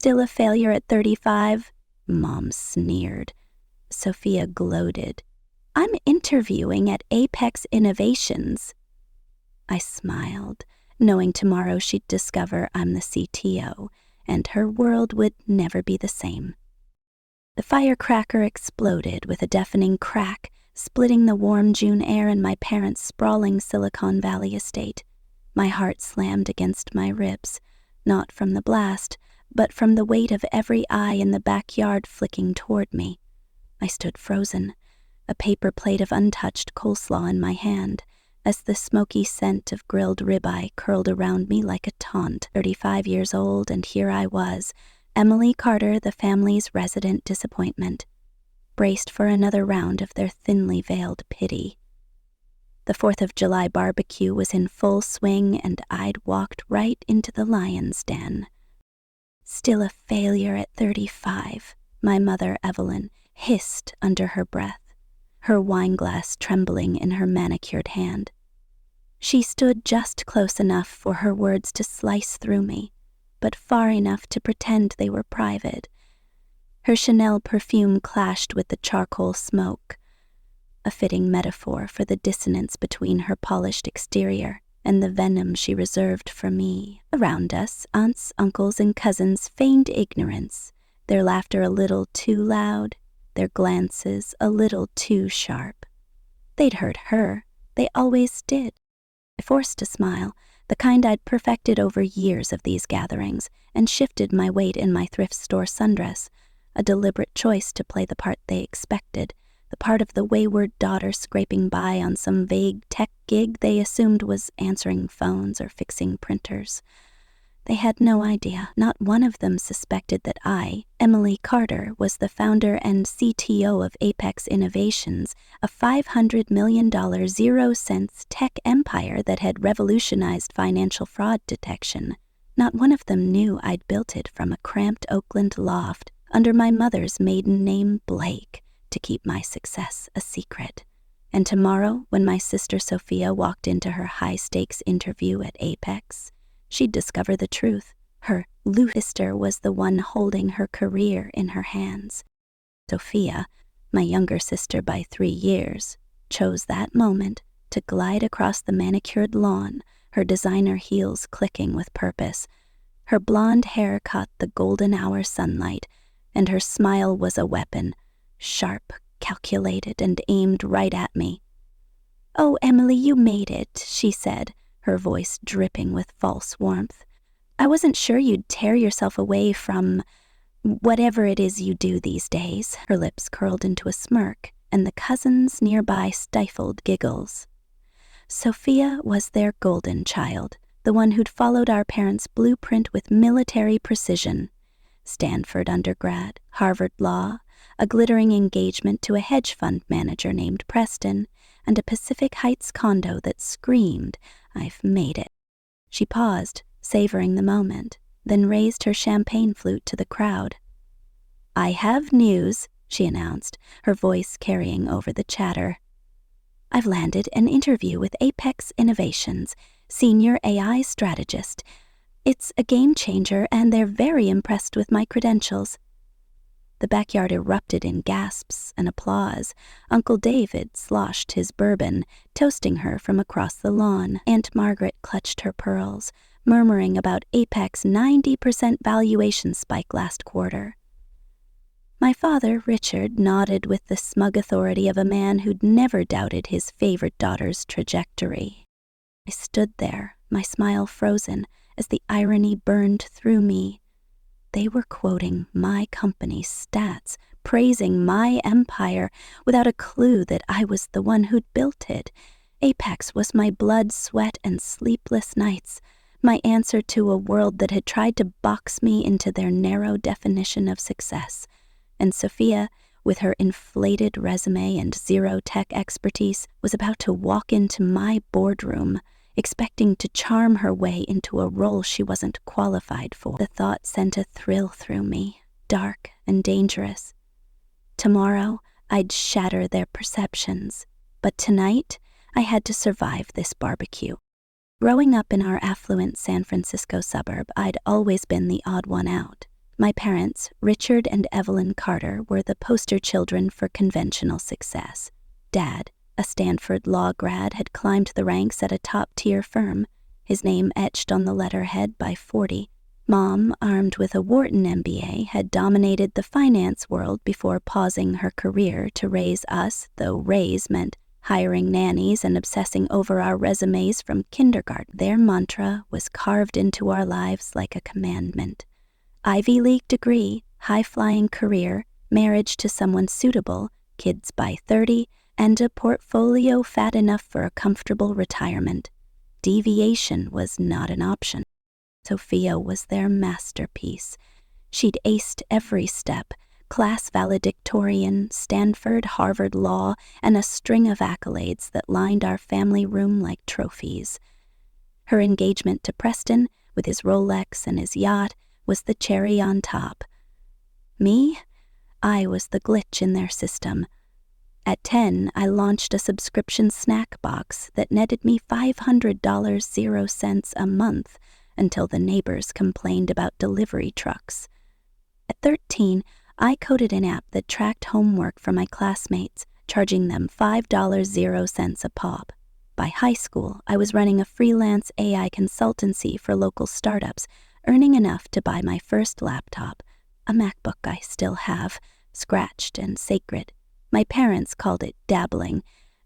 Still a failure at 35? Mom sneered. Sophia gloated. I'm interviewing at Apex Innovations. I smiled, knowing tomorrow she'd discover I'm the CTO, and her world would never be the same. The firecracker exploded with a deafening crack, splitting the warm June air in my parents' sprawling Silicon Valley estate. My heart slammed against my ribs, not from the blast, but from the weight of every eye in the backyard flicking toward me. I stood frozen, a paper plate of untouched coleslaw in my hand, as the smoky scent of grilled ribeye curled around me like a taunt. 35 years old, and here I was, Emily Carter, the family's resident disappointment, braced for another round of their thinly veiled pity. The 4th of July barbecue was in full swing, and I'd walked right into the lion's den. Still a failure at 35, my mother, Evelyn, hissed under her breath, her wineglass trembling in her manicured hand. She stood just close enough for her words to slice through me, but far enough to pretend they were private. Her Chanel perfume clashed with the charcoal smoke, a fitting metaphor for the dissonance between her polished exterior and the venom she reserved for me. Around us, aunts, uncles, and cousins feigned ignorance, their laughter a little too loud, their glances a little too sharp. They'd heard her. They always did. I forced a smile, the kind I'd perfected over years of these gatherings, and shifted my weight in my thrift store sundress, a deliberate choice to play the part they expected, the part of the wayward daughter scraping by on some vague tech gig they assumed was answering phones or fixing printers. They had no idea. Not one of them suspected that I, Emily Carter, was the founder and CTO of Apex Innovations, a $500 million zero-cents tech empire that had revolutionized financial fraud detection. Not one of them knew I'd built it from a cramped Oakland loft under my mother's maiden name, Blake, to keep my success a secret. And tomorrow, when my sister Sophia walked into her high-stakes interview at Apex, she'd discover the truth. Her sister was the one holding her career in her hands. Sophia, my younger sister by 3 years, chose that moment to glide across the manicured lawn, her designer heels clicking with purpose. Her blonde hair caught the golden hour sunlight, and her smile was a weapon, sharp, calculated, and aimed right at me. "Oh, Emily, you made it," she said, her voice dripping with false warmth. "I wasn't sure you'd tear yourself away from whatever it is you do these days." Her lips curled into a smirk, and the cousins nearby stifled giggles. Sophia was their golden child, the one who'd followed our parents' blueprint with military precision. Stanford undergrad, Harvard Law, a glittering engagement to a hedge fund manager named Preston, and a Pacific Heights condo that screamed, "I've made it." She paused, savoring the moment, then raised her champagne flute to the crowd. "I have news," she announced, her voice carrying over the chatter. "I've landed an interview with Apex Innovations, senior AI strategist. It's a game changer, and they're very impressed with my credentials." The backyard erupted in gasps and applause. Uncle David sloshed his bourbon, toasting her from across the lawn. Aunt Margaret clutched her pearls, murmuring about Apex 90% valuation spike last quarter. My father, Richard, nodded with the smug authority of a man who'd never doubted his favorite daughter's trajectory. I stood there, my smile frozen, as the irony burned through me. They were quoting my company's stats, praising my empire, without a clue that I was the one who'd built it. Apex was my blood, sweat, and sleepless nights, my answer to a world that had tried to box me into their narrow definition of success. And Sophia, with her inflated resume and zero-tech expertise, was about to walk into my boardroom, expecting to charm her way into a role she wasn't qualified for. The thought sent a thrill through me, dark and dangerous. Tomorrow, I'd shatter their perceptions, but tonight, I had to survive this barbecue. Growing up in our affluent San Francisco suburb, I'd always been the odd one out. My parents, Richard and Evelyn Carter, were the poster children for conventional success. Dad, a Stanford law grad, had climbed the ranks at a top-tier firm, his name etched on the letterhead by 40. Mom, armed with a Wharton MBA, had dominated the finance world before pausing her career to raise us, though raise meant hiring nannies and obsessing over our resumes from kindergarten. Their mantra was carved into our lives like a commandment. Ivy League degree, high-flying career, marriage to someone suitable, kids by 30, and a portfolio fat enough for a comfortable retirement. Deviation was not an option. Sophia was their masterpiece. She'd aced every step, class valedictorian, Stanford, Harvard Law, and a string of accolades that lined our family room like trophies. Her engagement to Preston, with his Rolex and his yacht, was the cherry on top. Me? I was the glitch in their system. At 10, I launched a subscription snack box that netted me $500 0 cents a month until the neighbors complained about delivery trucks. At 13, I coded an app that tracked homework for my classmates, charging them $5 0 cents a pop. By high school, I was running a freelance AI consultancy for local startups, earning enough to buy my first laptop, a MacBook I still have, scratched and sacred. My parents called it dabbling.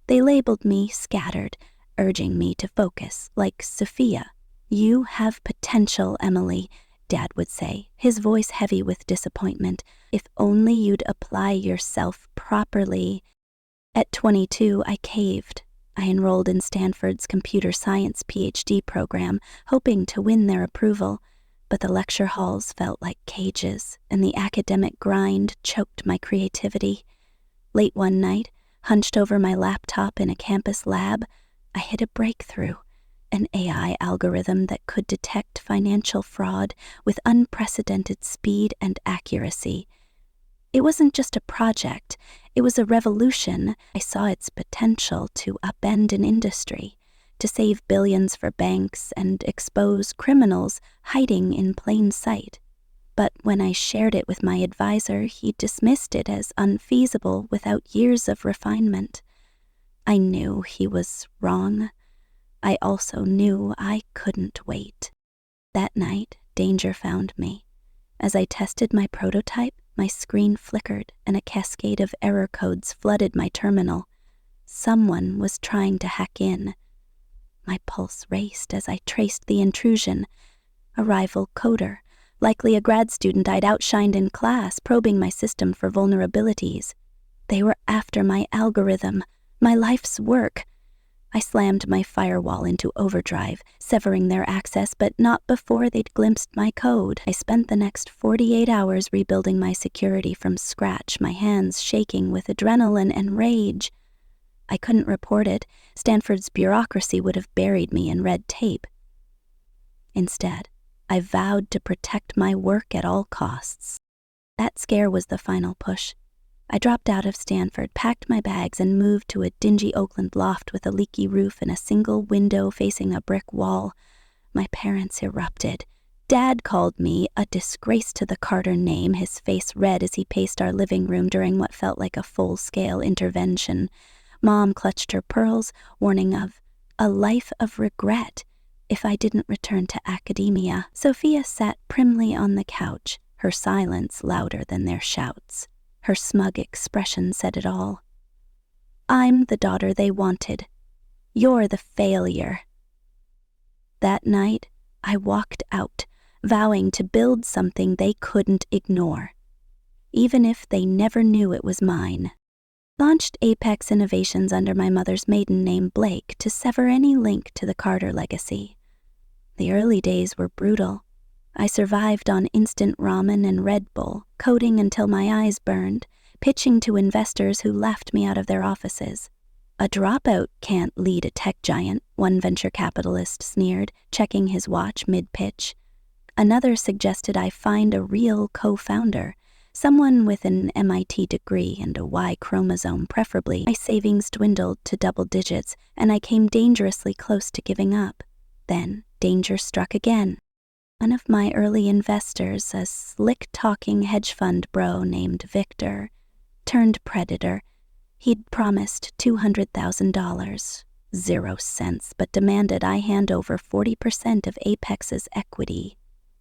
They labeled me scattered, urging me to focus, like Sophia. "You have potential, Emily," Dad would say, his voice heavy with disappointment. "If only you'd apply yourself properly." At 22, I caved. I enrolled in Stanford's computer science PhD program, hoping to win their approval. But the lecture halls felt like cages, and the academic grind choked my creativity. Late one night, hunched over my laptop in a campus lab, I hit a breakthrough, an AI algorithm that could detect financial fraud with unprecedented speed and accuracy. It wasn't just a project, it was a revolution. I saw its potential to upend an industry, to save billions for banks and expose criminals hiding in plain sight. But when I shared it with my advisor, he dismissed it as unfeasible without years of refinement. I knew he was wrong. I also knew I couldn't wait. That night, danger found me. As I tested my prototype, my screen flickered and a cascade of error codes flooded my terminal. Someone was trying to hack in. My pulse raced as I traced the intrusion. A rival coder, likely a grad student I'd outshined in class, probing my system for vulnerabilities. They were after my algorithm, my life's work. I slammed my firewall into overdrive, severing their access, but not before they'd glimpsed my code. I spent the next 48 hours rebuilding my security from scratch, my hands shaking with adrenaline and rage. I couldn't report it. Stanford's bureaucracy would have buried me in red tape. Instead, I vowed to protect my work at all costs. That scare was the final push. I dropped out of Stanford, packed my bags, and moved to a dingy Oakland loft with a leaky roof and a single window facing a brick wall. My parents erupted. Dad called me a disgrace to the Carter name, his face red as he paced our living room during what felt like a full-scale intervention. Mom clutched her pearls, warning of a life of regret if I didn't return to academia. Sophia sat primly on the couch, her silence louder than their shouts. Her smug expression said it all. "I'm the daughter they wanted. You're the failure." That night, I walked out, vowing to build something they couldn't ignore, even if they never knew it was mine. Launched Apex Innovations under my mother's maiden name, Blake, to sever any link to the Carter legacy. The early days were brutal. I survived on instant ramen and Red Bull, coding until my eyes burned, pitching to investors who laughed me out of their offices. "A dropout can't lead a tech giant," one venture capitalist sneered, checking his watch mid-pitch. Another suggested I find a real co-founder, someone with an MIT degree and a Y chromosome preferably. My savings dwindled to double digits, and I came dangerously close to giving up. Then danger struck again. One of my early investors, a slick-talking hedge fund bro named Victor, turned predator. He'd promised $200,000, 0 cents, but demanded I hand over 40% of Apex's equity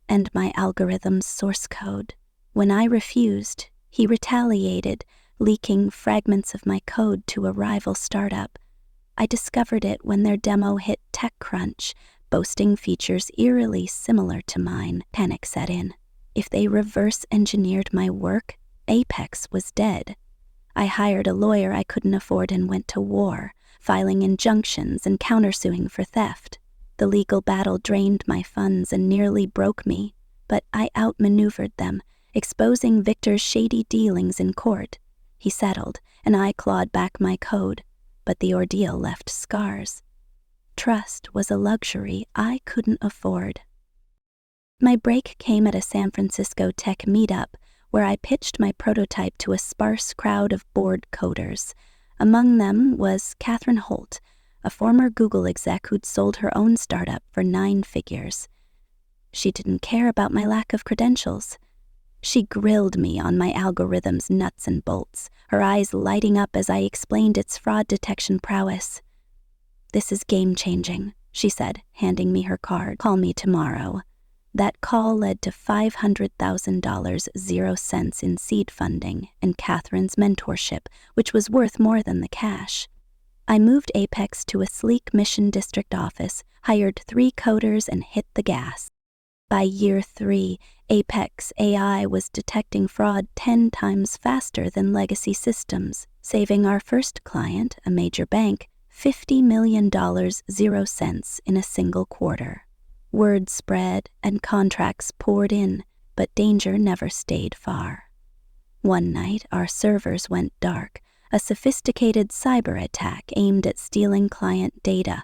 and my algorithm's source code. When I refused, he retaliated, leaking fragments of my code to a rival startup. I discovered it when their demo hit TechCrunch, boasting features eerily similar to mine. Panic set in. If they reverse-engineered my work, Apex was dead. I hired a lawyer I couldn't afford and went to war, filing injunctions and countersuing for theft. The legal battle drained my funds and nearly broke me, but I outmaneuvered them, exposing Victor's shady dealings in court. He settled, and I clawed back my code, but the ordeal left scars. Trust was a luxury I couldn't afford. My break came at a San Francisco tech meetup, where I pitched my prototype to a sparse crowd of bored coders. Among them was Catherine Holt, a former Google exec who'd sold her own startup for 9 figures. She didn't care about my lack of credentials. She grilled me on my algorithm's nuts and bolts, her eyes lighting up as I explained its fraud detection prowess. "This is game-changing," she said, handing me her card. "Call me tomorrow." That call led to $500,000, 0 cents in seed funding and Catherine's mentorship, which was worth more than the cash. I moved Apex to a sleek Mission District office, hired 3 coders, and hit the gas. By year 3, Apex AI was detecting fraud 10 times faster than legacy systems, saving our first client, a major bank, $50 million, 0 cents in a single quarter. Word spread and contracts poured in, but danger never stayed far. One night, our servers went dark, a sophisticated cyber attack aimed at stealing client data.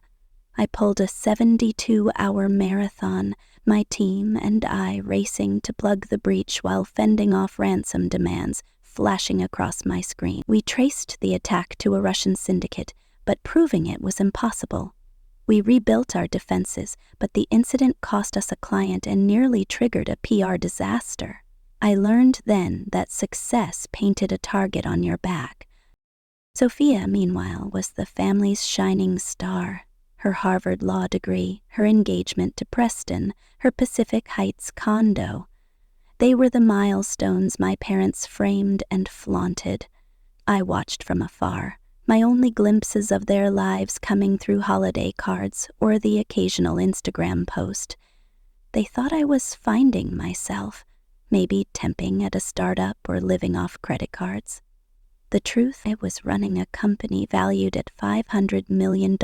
I pulled a 72-hour marathon, my team and I racing to plug the breach while fending off ransom demands flashing across my screen. We traced the attack to a Russian syndicate, but proving it was impossible. We rebuilt our defenses, but the incident cost us a client and nearly triggered a PR disaster. I learned then that success painted a target on your back. Sophia, meanwhile, was the family's shining star. Her Harvard law degree, her engagement to Preston, her Pacific Heights condo. They were the milestones my parents framed and flaunted. I watched from afar, my only glimpses of their lives coming through holiday cards or the occasional Instagram post. They thought I was finding myself, maybe temping at a startup or living off credit cards. The truth, I was running a company valued at $500 million,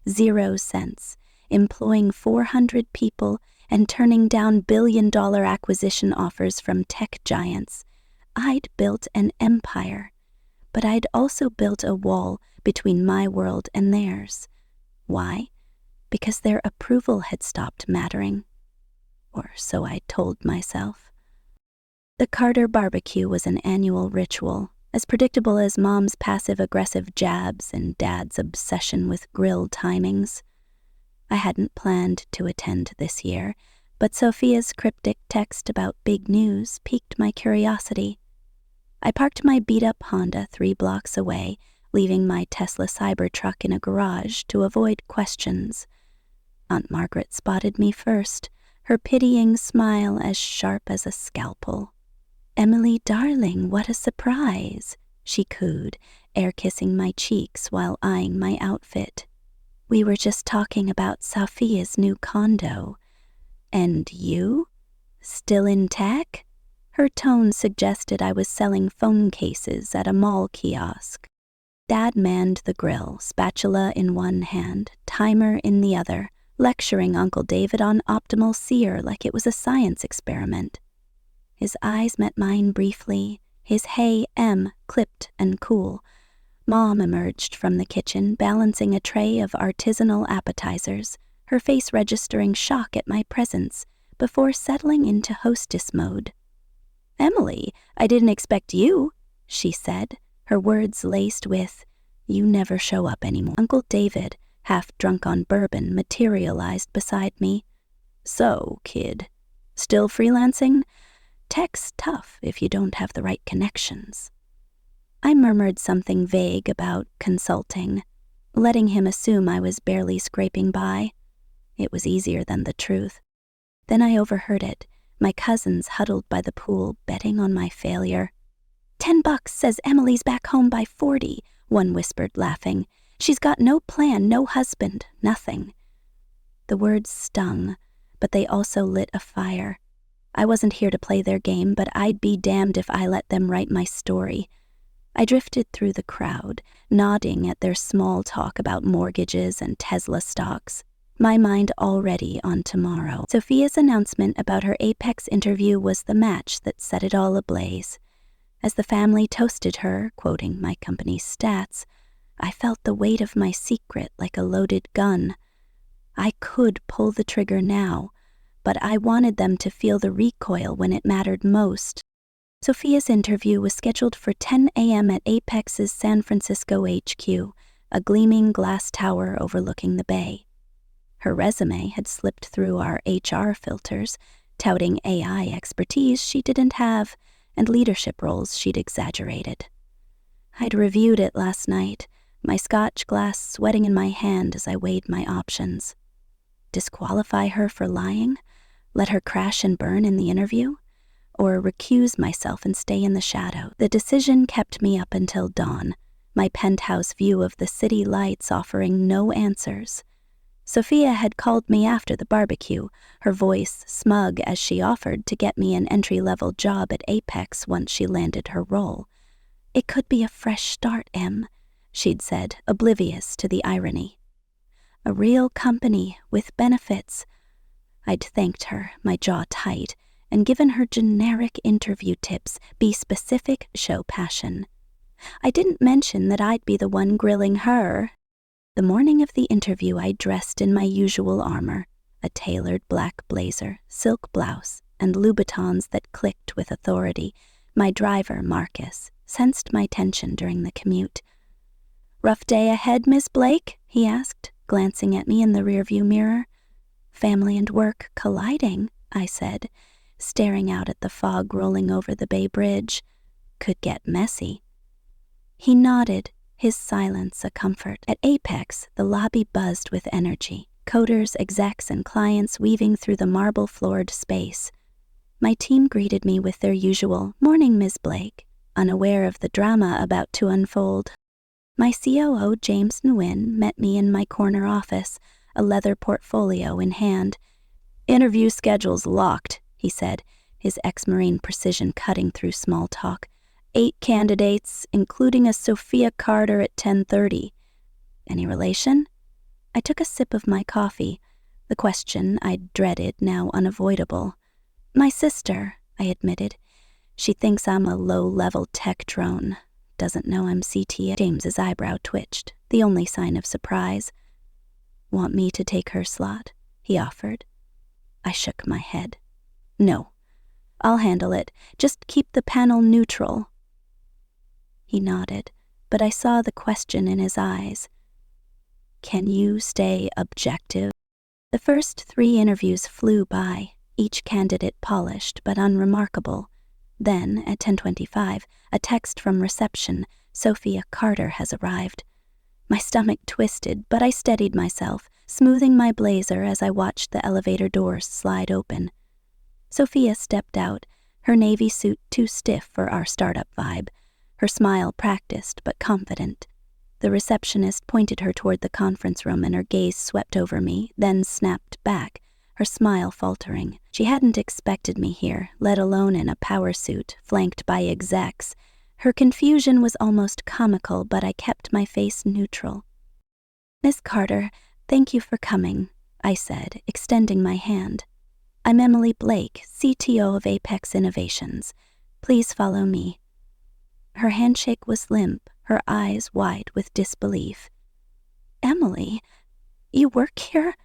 0 cents, employing 400 people and turning down billion-dollar acquisition offers from tech giants. I'd built an empire. But I'd also built a wall between my world and theirs. Why? Because their approval had stopped mattering. Or so I told myself. The Carter barbecue was an annual ritual, as predictable as Mom's passive-aggressive jabs and Dad's obsession with grill timings. I hadn't planned to attend this year, but Sophia's cryptic text about big news piqued my curiosity. I parked my beat-up Honda 3 blocks away, leaving my Tesla Cybertruck in a garage to avoid questions. Aunt Margaret spotted me first, her pitying smile as sharp as a scalpel. "Emily, darling, what a surprise," she cooed, air-kissing my cheeks while eyeing my outfit. "We were just talking about Sophia's new condo. And you? Still in tech?" Her tone suggested I was selling phone cases at a mall kiosk. Dad manned the grill, spatula in one hand, timer in the other, lecturing Uncle David on optimal sear like it was a science experiment. His eyes met mine briefly, his hey M clipped and cool. Mom emerged from the kitchen, balancing a tray of artisanal appetizers, her face registering shock at my presence, before settling into hostess mode. "Emily, I didn't expect you," she said, her words laced with, "You never show up anymore." Uncle David, half drunk on bourbon, materialized beside me. "So, kid, still freelancing? Tech's tough if you don't have the right connections." I murmured something vague about consulting, letting him assume I was barely scraping by. It was easier than the truth. Then I overheard it, my cousins huddled by the pool, betting on my failure. $10 says Emily's back home by 40, one whispered, laughing. She's got no plan, no husband, nothing. The words stung, but they also lit a fire. I wasn't here to play their game, but I'd be damned if I let them write my story. I drifted through the crowd, nodding at their small talk about mortgages and Tesla stocks, my mind already on tomorrow. Sophia's announcement about her Apex interview was the match that set it all ablaze. As the family toasted her, quoting my company's stats, I felt the weight of my secret like a loaded gun. I could pull the trigger now, but I wanted them to feel the recoil when it mattered most. Sophia's interview was scheduled for 10 a.m. at Apex's San Francisco HQ, a gleaming glass tower overlooking the bay. Her resume had slipped through our HR filters, touting AI expertise she didn't have and leadership roles she'd exaggerated. I'd reviewed it last night, my scotch glass sweating in my hand as I weighed my options. Disqualify her for lying? Let her crash and burn in the interview? Or recuse myself and stay in the shadow? The decision kept me up until dawn, my penthouse view of the city lights offering no answers. Sophia had called me after the barbecue, her voice smug as she offered to get me an entry-level job at Apex once she landed her role. "It could be a fresh start, Em," she'd said, oblivious to the irony. "A real company with benefits." I'd thanked her, my jaw tight, and given her generic interview tips: be specific, show passion. I didn't mention that I'd be the one grilling her. The morning of the interview, I dressed in my usual armor, a tailored black blazer, silk blouse, and Louboutins that clicked with authority. My driver, Marcus, sensed my tension during the commute. "Rough day ahead, Miss Blake?" he asked, glancing at me in the rearview mirror. "Family and work colliding," I said, staring out at the fog rolling over the Bay Bridge. "Could get messy." He nodded, his silence a comfort. At Apex, the lobby buzzed with energy, coders, execs, and clients weaving through the marble-floored space. My team greeted me with their usual, "Morning, Ms. Blake," unaware of the drama about to unfold. My COO, James Nguyen, met me in my corner office, a leather portfolio in hand. "Interview schedule's locked," he said, his ex-Marine precision cutting through small talk. 8 candidates, including a Sophia Carter at 10:30. "Any relation?" I took a sip of my coffee, the question I'd dreaded now unavoidable. "My sister," I admitted. "She thinks I'm a low-level tech drone. Doesn't know I'm CTO. James's eyebrow twitched, the only sign of surprise. "Want me to take her slot?" he offered. I shook my head. "No. I'll handle it. Just keep the panel neutral." He nodded, but I saw the question in his eyes. "Can you stay objective?" The first 3 interviews flew by, each candidate polished but unremarkable. Then, at 10:25, a text from reception: "Sophia Carter has arrived." My stomach twisted, but I steadied myself, smoothing my blazer as I watched the elevator doors slide open. Sophia stepped out, her navy suit too stiff for our startup vibe, her smile practiced but confident. The receptionist pointed her toward the conference room and her gaze swept over me, then snapped back, her smile faltering. She hadn't expected me here, let alone in a power suit, flanked by execs. Her confusion was almost comical, but I kept my face neutral. "Miss Carter, thank you for coming," I said, extending my hand. "I'm Emily Blake, CTO of Apex Innovations. Please follow me." Her handshake was limp, her eyes wide with disbelief. "Emily, you work here?"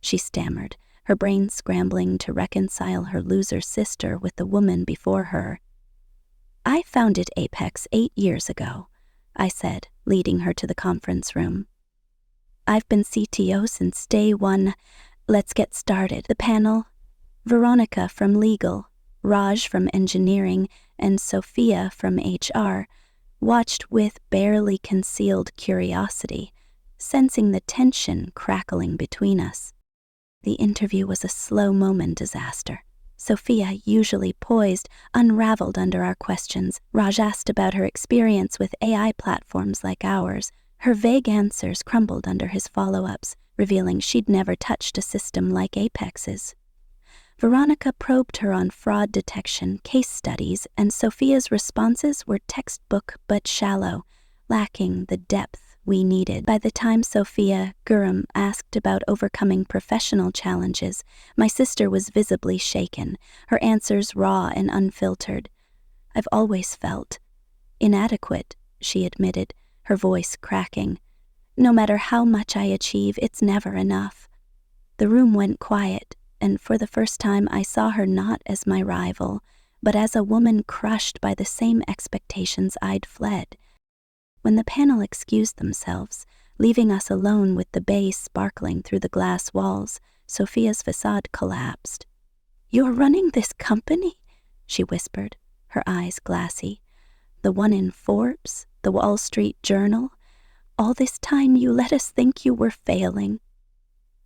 she stammered, her brain scrambling to reconcile her loser sister with the woman before her. "I founded Apex 8 years ago," I said, leading her to the conference room. "I've been CTO since day one. Let's get started. The panel, Veronica from legal, Raj from engineering, and Sophia from HR, watched with barely concealed curiosity, sensing the tension crackling between us. The interview was a slow-motion disaster. Sophia, usually poised, unraveled under our questions. Raj asked about her experience with AI platforms like ours. Her vague answers crumbled under his follow-ups, revealing she'd never touched a system like Apex's. Veronica probed her on fraud detection, case studies, and Sophia's responses were textbook but shallow, lacking the depth we needed. By the time Sophia Gurram asked about overcoming professional challenges, my sister was visibly shaken, her answers raw and unfiltered. I've always felt inadequate, she admitted, her voice cracking. No matter how much I achieve, it's never enough. The room went quiet, and for the first time I saw her not as my rival, but as a woman crushed by the same expectations I'd fled. When the panel excused themselves, leaving us alone with the bay sparkling through the glass walls, Sophia's facade collapsed. "You're running this company?" she whispered, her eyes glassy. "The one in Forbes, the Wall Street Journal? All this time you let us think you were failing."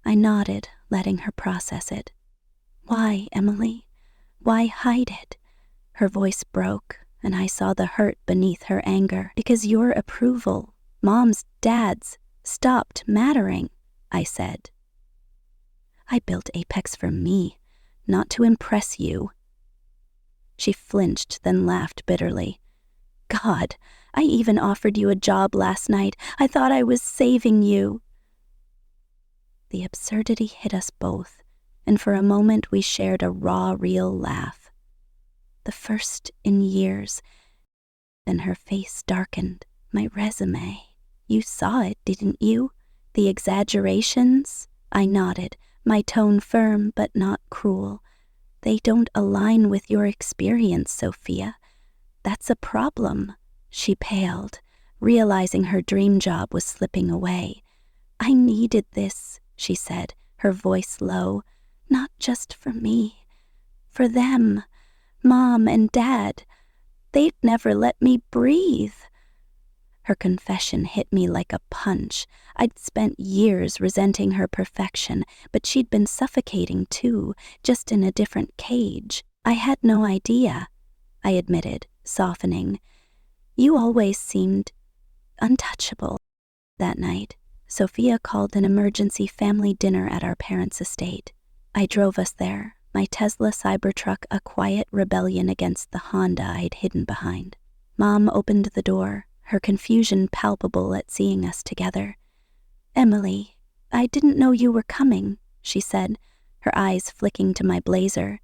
I nodded, letting her process it. "Why, Emily? Why hide it?" Her voice broke, and I saw the hurt beneath her anger. "Because your approval, Mom's, Dad's, stopped mattering," I said. "I built Apex for me, not to impress you." She flinched, then laughed bitterly. "God, I even offered you a job last night. I thought I was saving you." The absurdity hit us both, and for a moment we shared a raw, real laugh. The first in years. Then her face darkened. "My resume. You saw it, didn't you? The exaggerations?" I nodded, my tone firm but not cruel. "They don't align with your experience, Sophia. That's a problem." She paled, realizing her dream job was slipping away. "I needed this," she said, her voice low. "Not just for me. For them. Mom and Dad. They'd never let me breathe." Her confession hit me like a punch. I'd spent years resenting her perfection, but she'd been suffocating too, just in a different cage. "I had no idea," I admitted, softening. "You always seemed untouchable." That night, Sophia called an emergency family dinner at our parents' estate. I drove us there, my Tesla Cybertruck a quiet rebellion against the Honda I'd hidden behind. Mom opened the door, her confusion palpable at seeing us together. "Emily, I didn't know you were coming," she said, her eyes flicking to my blazer.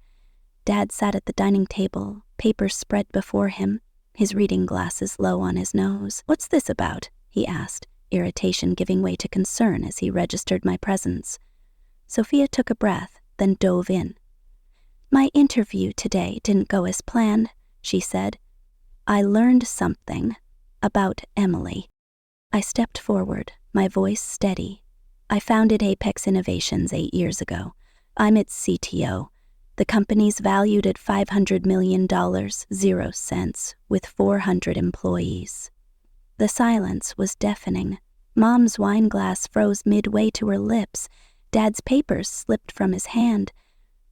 Dad sat at the dining table, papers spread before him, his reading glasses low on his nose. "What's this about?" he asked, irritation giving way to concern as he registered my presence. Sophia took a breath, then dove in. "My interview today didn't go as planned," she said. "I learned something about Emily." I stepped forward, my voice steady. "I founded Apex Innovations 8 years ago. I'm its CTO. The company's valued at $500 million, 0 cents, with 400 employees." The silence was deafening. Mom's wine glass froze midway to her lips. Dad's papers slipped from his hand.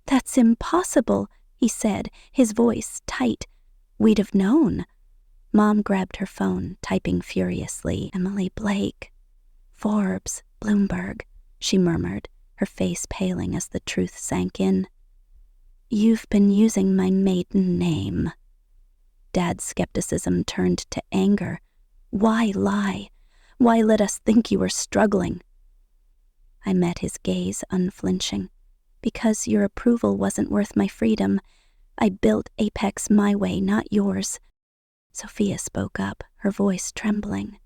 "That's impossible," he said, his voice tight. "We'd have known." Mom grabbed her phone, typing furiously. "Emily Blake. Forbes, Bloomberg," she murmured, her face paling as the truth sank in. "You've been using my maiden name." Dad's skepticism turned to anger. "Why lie? Why let us think you were struggling?" I met his gaze unflinching. "Because your approval wasn't worth my freedom. I built Apex my way, not yours." Sophia spoke up, her voice trembling.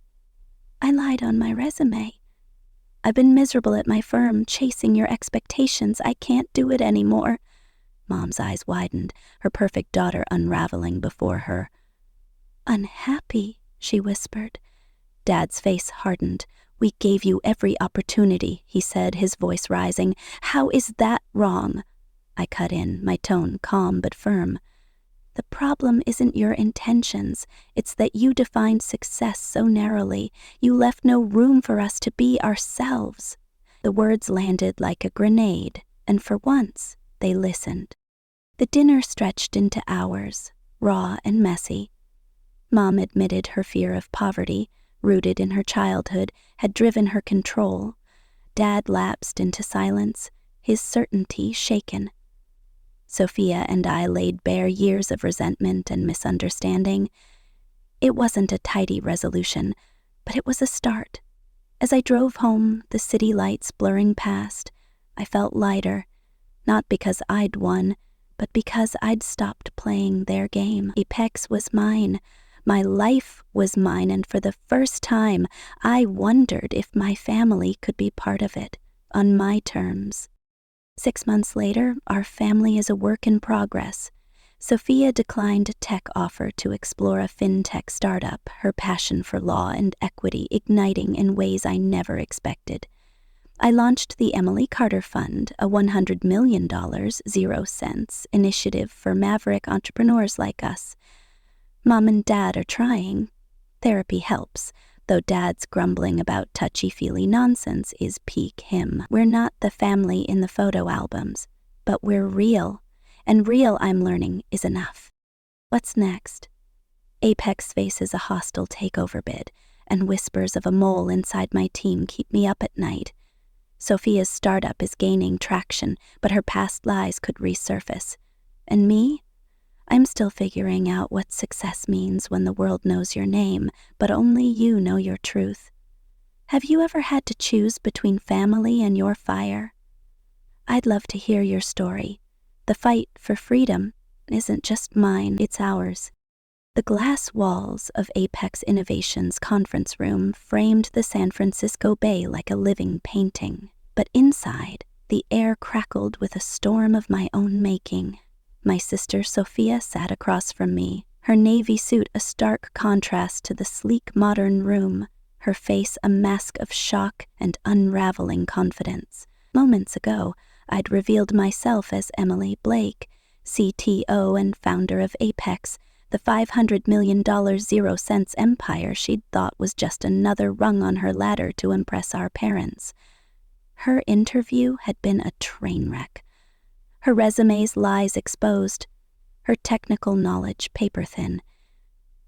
"I lied on my resume. I've been miserable at my firm, chasing your expectations. I can't do it anymore." Mom's eyes widened, her perfect daughter unraveling before her. "Unhappy," she whispered. Dad's face hardened. "We gave you every opportunity," he said, his voice rising. "How is that wrong?" I cut in, my tone calm but firm. "The problem isn't your intentions. It's that you defined success so narrowly. You left no room for us to be ourselves." The words landed like a grenade, and for once, they listened. The dinner stretched into hours, raw and messy. Mom admitted her fear of poverty, rooted in her childhood, had driven her control. Dad lapsed into silence, his certainty shaken. Sophia and I laid bare years of resentment and misunderstanding. It wasn't a tidy resolution, but it was a start. As I drove home, the city lights blurring past, I felt lighter, not because I'd won, but because I'd stopped playing their game. Apex was mine. My life was mine, and for the first time, I wondered if my family could be part of it, on my terms. 6 months later, our family is a work in progress. Sophia declined a tech offer to explore a fintech startup, her passion for law and equity igniting in ways I never expected. I launched the Emily Carter Fund, a $100 million, 0 cents initiative for maverick entrepreneurs like us. Mom and Dad are trying. Therapy helps, though Dad's grumbling about touchy-feely nonsense is peak him. We're not the family in the photo albums, but we're real, and real, I'm learning, is enough. What's next? Apex faces a hostile takeover bid, and whispers of a mole inside my team keep me up at night. Sophia's startup is gaining traction, but her past lies could resurface. And me? I'm still figuring out what success means when the world knows your name, but only you know your truth. Have you ever had to choose between family and your fire? I'd love to hear your story. The fight for freedom isn't just mine, it's ours. The glass walls of Apex Innovation's conference room framed the San Francisco Bay like a living painting, but inside, the air crackled with a storm of my own making. My sister Sophia sat across from me, her navy suit a stark contrast to the sleek modern room, her face a mask of shock and unraveling confidence. Moments ago, I'd revealed myself as Emily Blake, CTO and founder of Apex, the $500 million 0 cents empire she'd thought was just another rung on her ladder to impress our parents. Her interview had been a train wreck. Her resume's lies exposed, her technical knowledge paper-thin.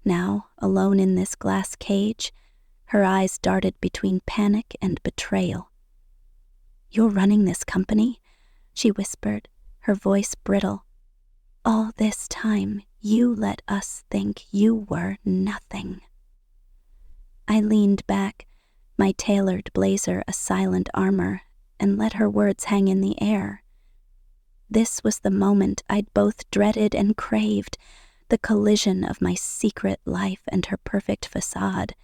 Now, alone in this glass cage, her eyes darted between panic and betrayal. "You're running this company?" she whispered, her voice brittle. "All this time, you let us think you were nothing." I leaned back, my tailored blazer a silent armor, and let her words hang in the air. This was the moment I'd both dreaded and craved, the collision of my secret life and her perfect facade.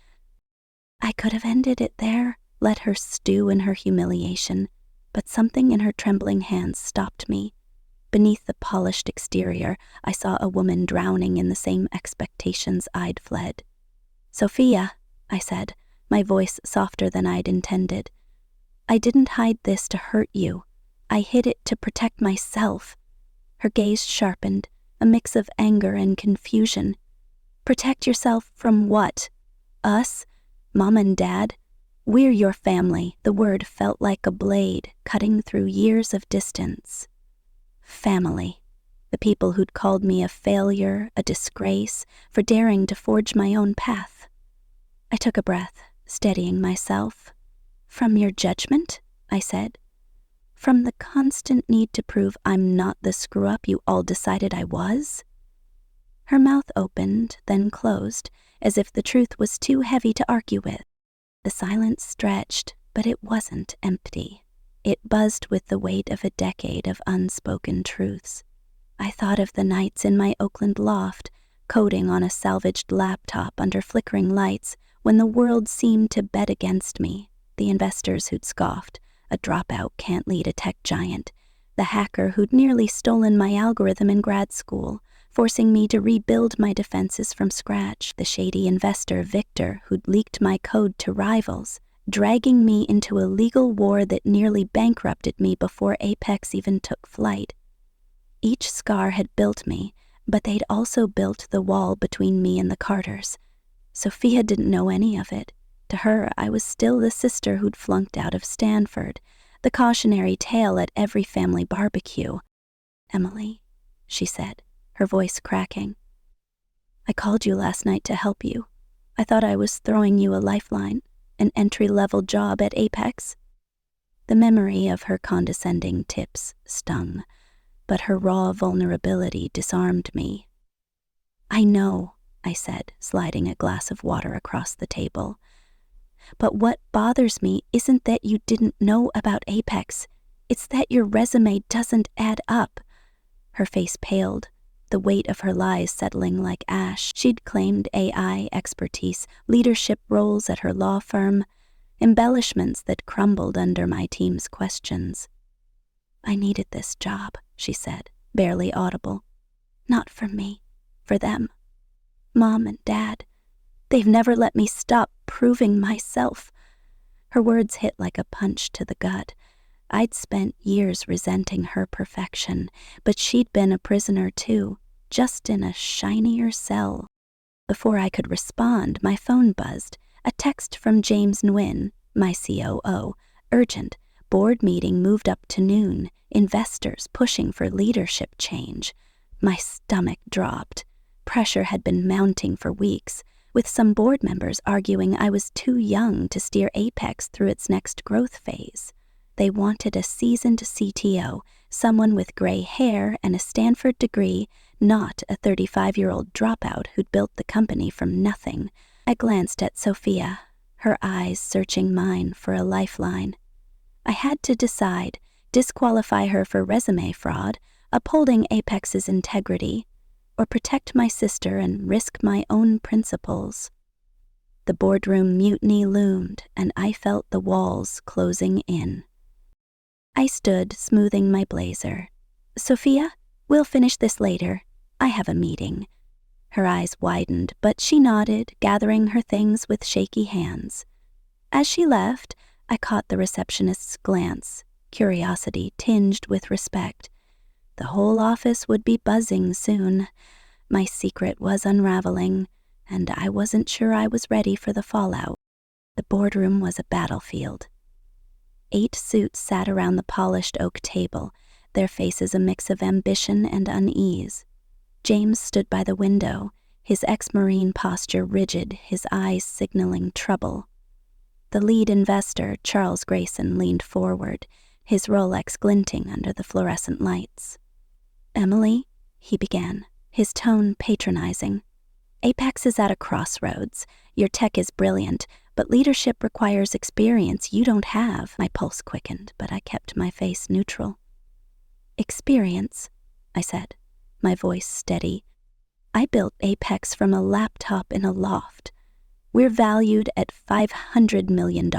I could have ended it there, let her stew in her humiliation, but something in her trembling hands stopped me. Beneath the polished exterior, I saw a woman drowning in the same expectations I'd fled. "Sophia," I said, my voice softer than I'd intended. "I didn't hide this to hurt you. I hid it to protect myself." Her gaze sharpened, a mix of anger and confusion. "Protect yourself from what? Us? Mom and Dad? We're your family." The word felt like a blade, cutting through years of distance. Family. The people who'd called me a failure, a disgrace, for daring to forge my own path. I took a breath, steadying myself. "From your judgment?" I said. "From the constant need to prove I'm not the screw-up you all decided I was?" Her mouth opened, then closed, as if the truth was too heavy to argue with. The silence stretched, but it wasn't empty. It buzzed with the weight of a decade of unspoken truths. I thought of the nights in my Oakland loft, coding on a salvaged laptop under flickering lights, when the world seemed to bet against me, the investors who'd scoffed, a dropout can't lead a tech giant, the hacker who'd nearly stolen my algorithm in grad school, forcing me to rebuild my defenses from scratch, the shady investor Victor who'd leaked my code to rivals, dragging me into a legal war that nearly bankrupted me before Apex even took flight. Each scar had built me, but they'd also built the wall between me and the Carters. Sophia didn't know any of it. To her, I was still the sister who'd flunked out of Stanford, the cautionary tale at every family barbecue. "Emily," she said, her voice cracking. "I called you last night to help you. I thought I was throwing you a lifeline, an entry-level job at Apex." The memory of her condescending tips stung, but her raw vulnerability disarmed me. "I know," I said, sliding a glass of water across the table. "But what bothers me isn't that you didn't know about Apex. It's that your resume doesn't add up." Her face paled, the weight of her lies settling like ash. She'd claimed AI expertise, leadership roles at her law firm, embellishments that crumbled under my team's questions. "I needed this job," she said, barely audible. "Not for me, for them. Mom and Dad, they've never let me stop proving myself." Her words hit like a punch to the gut. I'd spent years resenting her perfection, but she'd been a prisoner too, just in a shinier cell. Before I could respond, my phone buzzed. A text from James Nguyen, my COO. Urgent. Board meeting moved up to noon. Investors pushing for leadership change. My stomach dropped. Pressure had been mounting for weeks, with some board members arguing I was too young to steer Apex through its next growth phase. They wanted a seasoned CTO, someone with gray hair and a Stanford degree, not a 35-year-old dropout who'd built the company from nothing. I glanced at Sophia, her eyes searching mine for a lifeline. I had to decide, disqualify her for resume fraud, upholding Apex's integrity, or protect my sister and risk my own principles. The boardroom mutiny loomed, and I felt the walls closing in. I stood, smoothing my blazer. "Sophia, we'll finish this later. I have a meeting." Her eyes widened, but she nodded, gathering her things with shaky hands. As she left, I caught the receptionist's glance, curiosity tinged with respect. The whole office would be buzzing soon. My secret was unraveling, and I wasn't sure I was ready for the fallout. The boardroom was a battlefield. 8 suits sat around the polished oak table, their faces a mix of ambition and unease. James stood by the window, his ex-Marine posture rigid, his eyes signaling trouble. The lead investor, Charles Grayson, leaned forward, his Rolex glinting under the fluorescent lights. "Emily," he began, his tone patronizing. "Apex is at a crossroads. Your tech is brilliant, but leadership requires experience you don't have." My pulse quickened, but I kept my face neutral. "Experience," I said, my voice steady. "I built Apex from a laptop in a loft. We're valued at $500 million,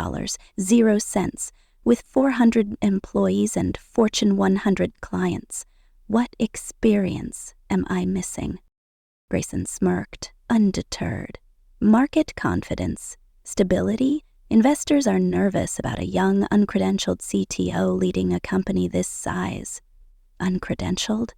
0 cents, with 400 employees and Fortune 100 clients. What experience am I missing?" Grayson smirked, undeterred. "Market confidence, stability. Investors are nervous about a young, uncredentialed CTO leading a company this size." Uncredentialed?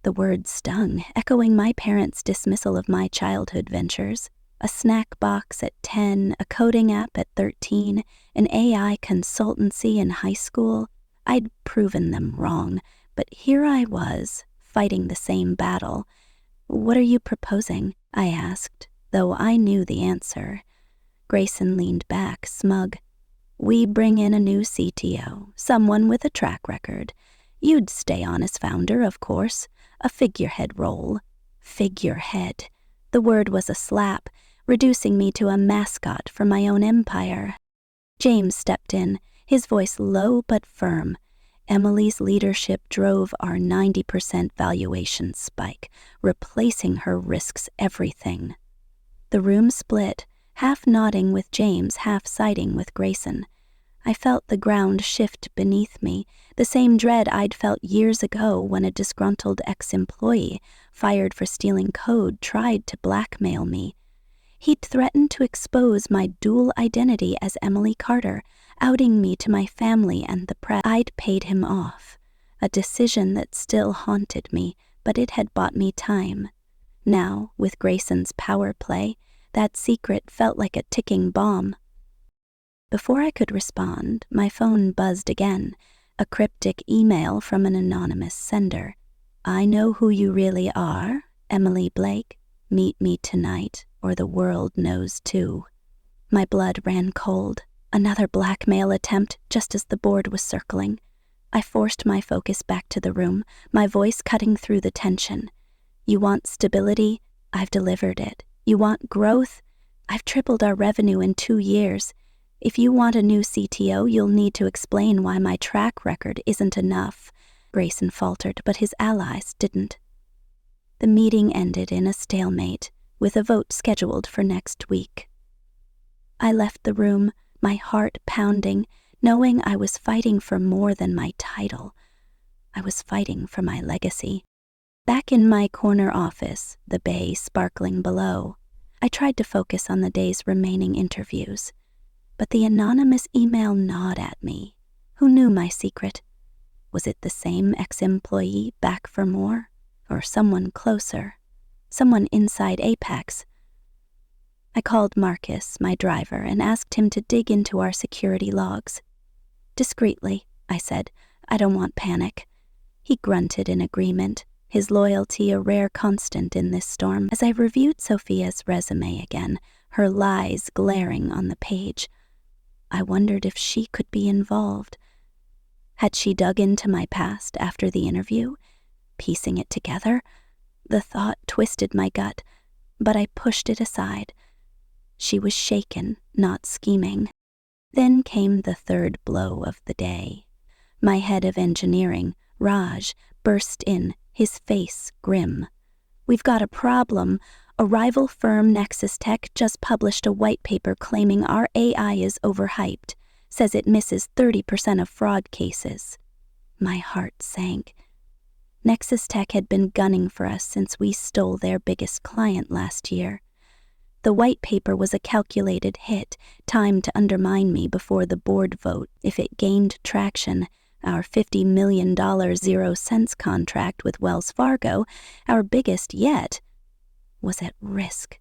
The word stung, echoing my parents' dismissal of my childhood ventures. A snack box at 10, a coding app at 13, an AI consultancy in high school. I'd proven them wrong, but here I was, fighting the same battle. "What are you proposing?" I asked, though I knew the answer. Grayson leaned back, smug. "We bring in a new CTO, someone with a track record. You'd stay on as founder, of course, a figurehead role." Figurehead. The word was a slap, reducing me to a mascot for my own empire. James stepped in, his voice low but firm. Emily's leadership drove our 90% valuation spike. Replacing her risks everything. The room split, half nodding with James, half siding with Grayson. I felt the ground shift beneath me, the same dread I'd felt years ago when a disgruntled ex-employee, fired for stealing code, tried to blackmail me. He'd threatened to expose my dual identity as Emily Carter, outing me to my family and the press. I'd paid him off, a decision that still haunted me, but it had bought me time. Now, with Grayson's power play, that secret felt like a ticking bomb. Before I could respond, my phone buzzed again, a cryptic email from an anonymous sender. "I know who you really are, Emily Blake. Meet me tonight, or the world knows too." My blood ran cold. Another blackmail attempt just as the board was circling. I forced my focus back to the room, my voice cutting through the tension. "You want stability? I've delivered it. You want growth? I've tripled our revenue in 2 years. If you want a new CTO, you'll need to explain why my track record isn't enough." Grayson faltered, but his allies didn't. The meeting ended in a stalemate, with a vote scheduled for next week. I left the room, my heart pounding, knowing I was fighting for more than my title. I was fighting for my legacy. Back in my corner office, the bay sparkling below, I tried to focus on the day's remaining interviews. But the anonymous email gnawed at me. Who knew my secret? Was it the same ex-employee back for more? Or someone closer? Someone inside Apex? I called Marcus, my driver, and asked him to dig into our security logs. "Discreetly," I said. "I don't want panic." He grunted in agreement, his loyalty a rare constant in this storm. As I reviewed Sophia's resume again, her lies glaring on the page, I wondered if she could be involved. Had she dug into my past after the interview, piecing it together? The thought twisted my gut, but I pushed it aside. She was shaken, not scheming. Then came the third blow of the day. My head of engineering, Raj, burst in, his face grim. "We've got a problem. A rival firm, Nexus Tech, just published a white paper claiming our AI is overhyped, says it misses 30% of fraud cases." My heart sank. Nexus Tech had been gunning for us since we stole their biggest client last year. The white paper was a calculated hit, timed to undermine me before the board vote. If it gained traction, our $50 million 0 cents contract with Wells Fargo, our biggest yet, was at risk.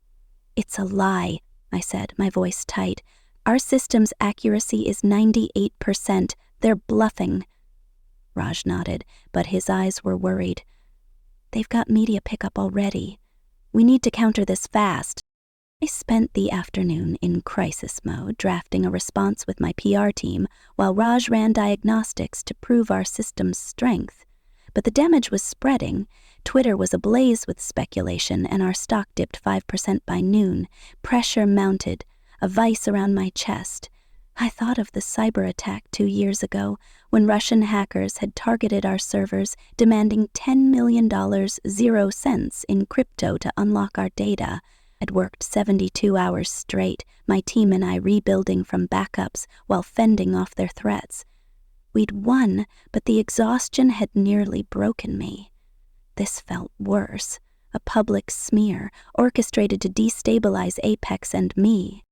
"It's a lie," I said, my voice tight. "Our system's accuracy is 98%. They're bluffing." Raj nodded, but his eyes were worried. "They've got media pickup already. We need to counter this fast." I spent the afternoon in crisis mode, drafting a response with my PR team, while Raj ran diagnostics to prove our system's strength. But the damage was spreading. Twitter was ablaze with speculation, and our stock dipped 5% by noon. Pressure mounted, a vice around my chest. I thought of the cyber attack 2 years ago, when Russian hackers had targeted our servers, demanding $10 million 0 cents in crypto to unlock our data. I'd worked 72 hours straight, my team and I rebuilding from backups while fending off their threats. We'd won, but the exhaustion had nearly broken me. This felt worse, a public smear orchestrated to destabilize Apex and me.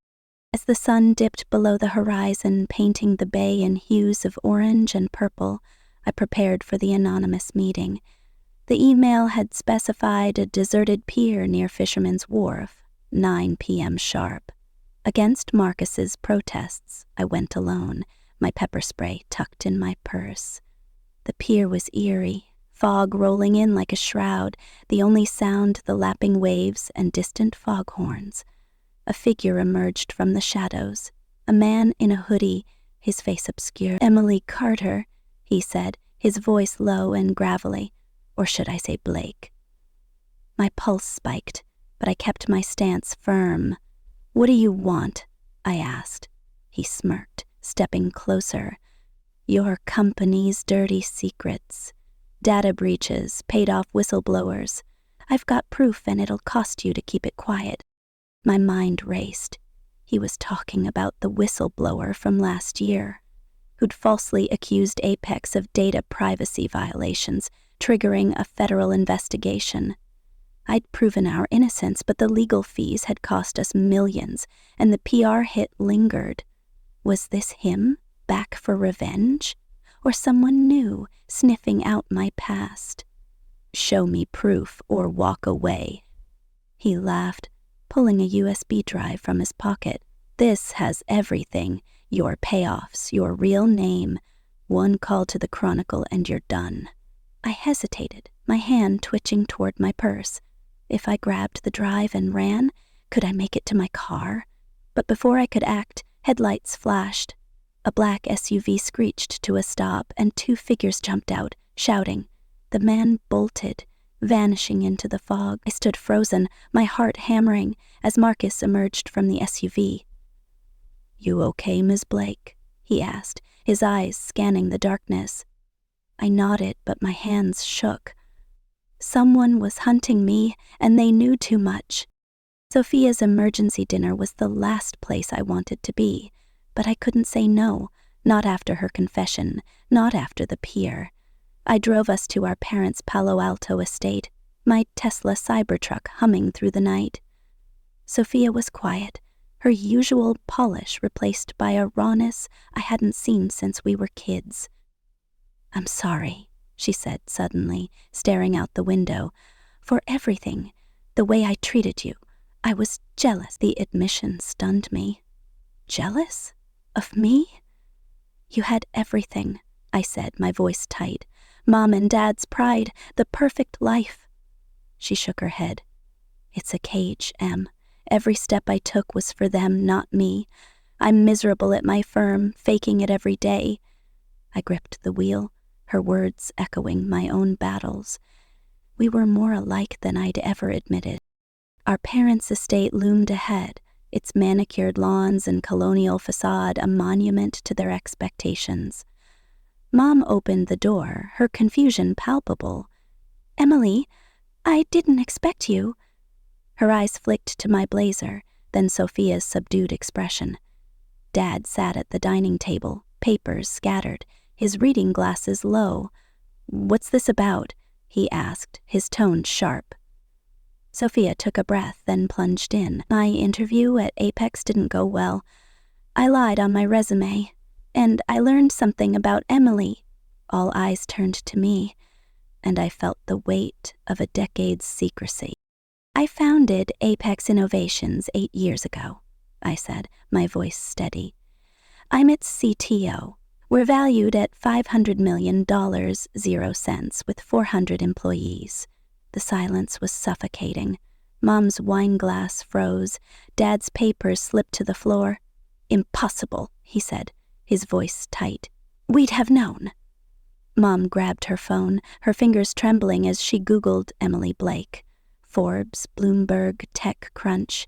As the sun dipped below the horizon, painting the bay in hues of orange and purple, I prepared for the anonymous meeting. The email had specified a deserted pier near Fisherman's Wharf, 9 p.m. sharp. Against Marcus's protests, I went alone, my pepper spray tucked in my purse. The pier was eerie, fog rolling in like a shroud, the only sound the lapping waves and distant foghorns. A figure emerged from the shadows, a man in a hoodie, his face obscured. "Emily Carter," he said, his voice low and gravelly. Or should I say Blake? My pulse spiked, but I kept my stance firm. "What do you want?" I asked. He smirked, stepping closer. "Your company's dirty secrets. Data breaches, paid-off whistleblowers. I've got proof and it'll cost you to keep it quiet." My mind raced. He was talking about the whistleblower from last year, who'd falsely accused Apex of data privacy violations, triggering a federal investigation. I'd proven our innocence, but the legal fees had cost us millions, and the PR hit lingered. Was this him, back for revenge? Or someone new, sniffing out my past? Show me proof or walk away. He laughed, pulling a USB drive from his pocket. This has everything. Your payoffs, your real name. One call to the Chronicle and you're done. I hesitated, my hand twitching toward my purse. If I grabbed the drive and ran, could I make it to my car? But before I could act, headlights flashed. A black SUV screeched to a stop, and 2 figures jumped out, shouting. The man bolted, vanishing into the fog. I stood frozen, my heart hammering, as Marcus emerged from the SUV. "You okay, Miss Blake?" he asked, his eyes scanning the darkness. I nodded, but my hands shook. Someone was hunting me, and they knew too much. Sophia's emergency dinner was the last place I wanted to be, but I couldn't say no, not after her confession, not after the pier. I drove us to our parents' Palo Alto estate, my Tesla Cybertruck humming through the night. Sophia was quiet, her usual polish replaced by a rawness I hadn't seen since we were kids. "I'm sorry," she said suddenly, staring out the window, "for everything, the way I treated you. I was jealous." The admission stunned me. Jealous? Of me? "You had everything," I said, my voice tight. "Mom and Dad's pride, the perfect life." She shook her head. "It's a cage, Em. Every step I took was for them, not me. I'm miserable at my firm, faking it every day." I gripped the wheel, her words echoing my own battles. We were more alike than I'd ever admitted. Our parents' estate loomed ahead, its manicured lawns and colonial facade a monument to their expectations. Mom opened the door, her confusion palpable. "Emily, I didn't expect you." Her eyes flicked to my blazer, then Sophia's subdued expression. Dad sat at the dining table, papers scattered, his reading glasses low. "What's this about?" he asked, his tone sharp. Sophia took a breath, then plunged in. "My interview at Apex didn't go well. I lied on my resume, and I learned something about Emily." All eyes turned to me, and I felt the weight of a decade's secrecy. "I founded Apex Innovations 8 years ago," I said, my voice steady. "I'm its CTO. We're valued at $500 million, 0 cents, with 400 employees. The silence was suffocating. Mom's wine glass froze. Dad's papers slipped to the floor. "Impossible," he said, his voice tight. "We'd have known." Mom grabbed her phone, her fingers trembling as she Googled Emily Blake. Forbes, Bloomberg, TechCrunch.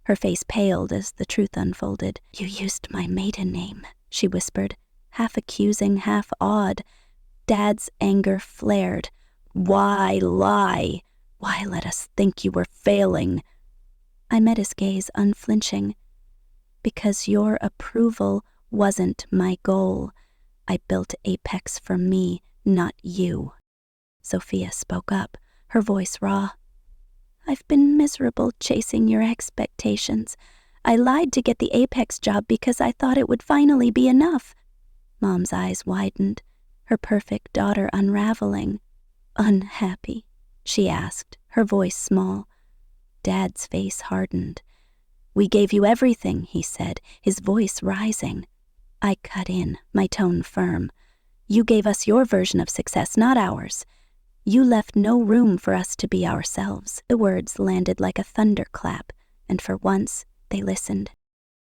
Her face paled as the truth unfolded. "You used my maiden name," she whispered, half accusing, half awed. Dad's anger flared. "Why lie? Why let us think you were failing?" I met his gaze unflinching. "Because your approval wasn't my goal. I built Apex for me, not you." Sophia spoke up, her voice raw. "I've been miserable chasing your expectations. I lied to get the Apex job because I thought it would finally be enough." Mom's eyes widened, her perfect daughter unraveling. "Unhappy?" she asked, her voice small. Dad's face hardened. "We gave you everything," he said, his voice rising. I cut in, my tone firm. "You gave us your version of success, not ours. You left no room for us to be ourselves." The words landed like a thunderclap, and for once, they listened.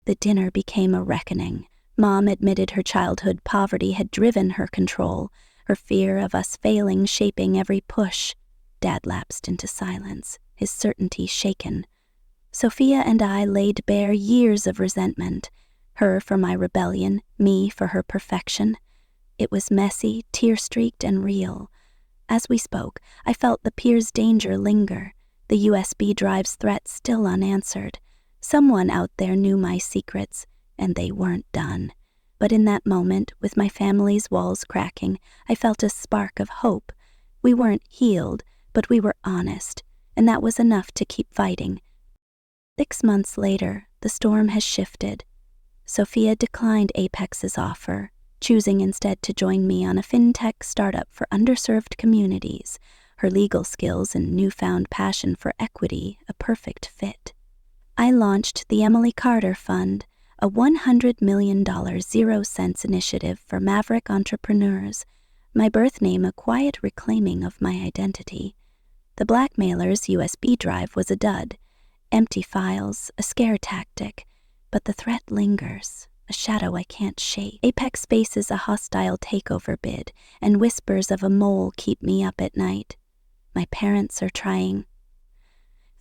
The dinner became a reckoning. Mom admitted her childhood poverty had driven her control, her fear of us failing shaping every push. Dad lapsed into silence, his certainty shaken. Sophia and I laid bare years of resentment, her for my rebellion, me for her perfection. It was messy, tear-streaked, and real. As we spoke, I felt the pier's danger linger, the USB drive's threat still unanswered. Someone out there knew my secrets, and they weren't done. But in that moment, with my family's walls cracking, I felt a spark of hope. We weren't healed, but we were honest, and that was enough to keep fighting. 6 months later, the storm has shifted. Sophia declined Apex's offer, choosing instead to join me on a fintech startup for underserved communities, her legal skills and newfound passion for equity a perfect fit. I launched the Emily Carter Fund, a $100 million zero-cents initiative for maverick entrepreneurs, my birth name a quiet reclaiming of my identity. The blackmailer's USB drive was a dud, empty files, a scare tactic, but the threat lingers, a shadow I can't shake. Apex faces a hostile takeover bid, and whispers of a mole keep me up at night. My parents are trying.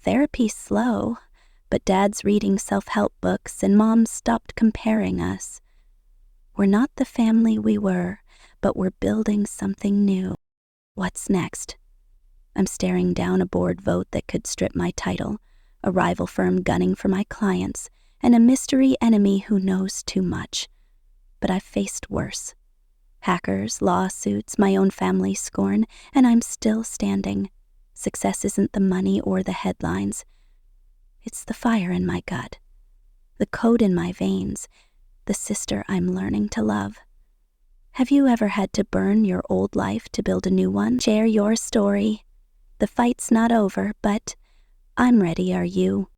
Therapy's slow, but Dad's reading self-help books and Mom's stopped comparing us. We're not the family we were, but we're building something new. What's next? I'm staring down a board vote that could strip my title, a rival firm gunning for my clients, and a mystery enemy who knows too much. But I've faced worse. Hackers, lawsuits, my own family's scorn, and I'm still standing. Success isn't the money or the headlines. It's the fire in my gut, the code in my veins, the sister I'm learning to love. Have you ever had to burn your old life to build a new one? Share your story. The fight's not over, but I'm ready, are you?